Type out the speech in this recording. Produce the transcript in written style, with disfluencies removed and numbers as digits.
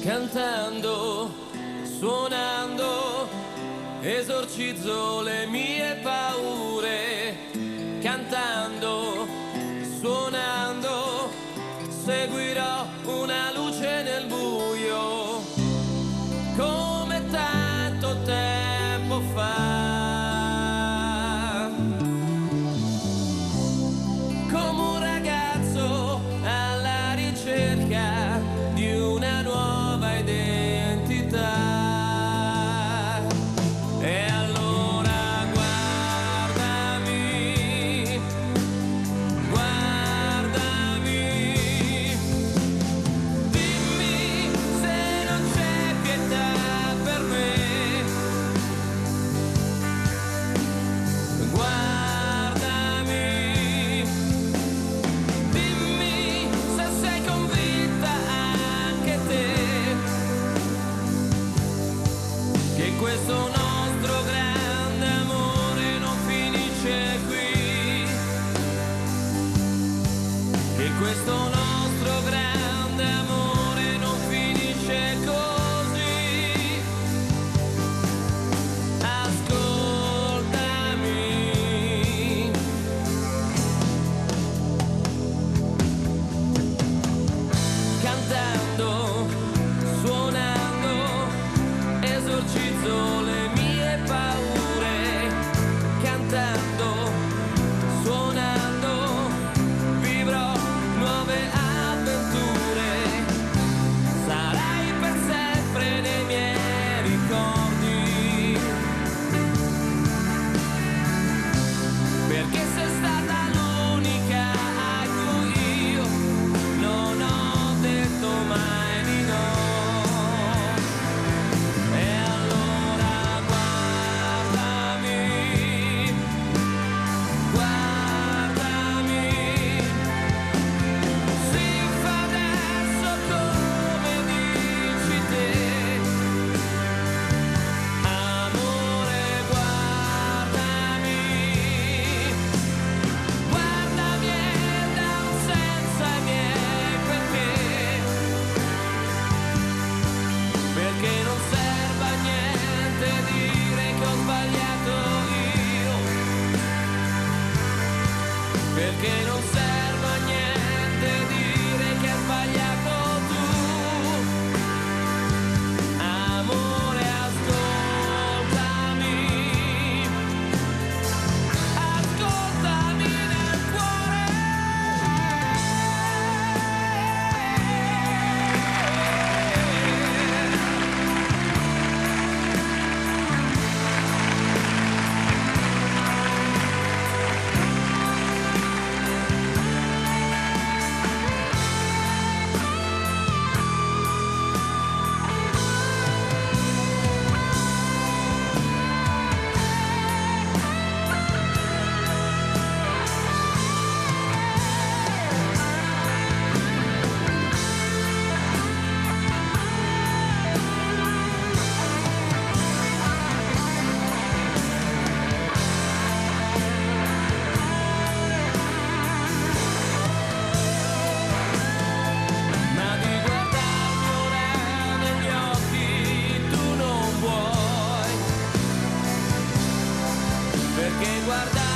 Cantando, suonando, esorcizzo le mie paure. Cantando, suonando, seguirò una luce nel buio, come tanto tempo fa. Come un ragazzo alla ricerca di una nuova identità. E allora guardami, guardami, dimmi se non c'è pietà per me. Guardami, dimmi se sei convinta anche te che questo nostro grande amore non finisce qui, che questo nostro grande amore non finisce così. Ascoltami, cantando, suonando, esorcizzo le mie paure. Cantando, suonando, vivrò nuove avventure. Sarai per sempre nei miei ricordi, perché sei stata l'unica a cui io non ho detto mai di no. E allora guardami, guardami, si fa adesso come dici te. Amore, guardami, guardami e dà un senso ai miei perché non serve a niente dire che ho sbagliato io, perché non serve a niente dire che hai sbagliato tu. Amore, ascoltami, ascoltami nel cuore. Ma di guardarmi ora negli occhi tu non vuoi, perché guardare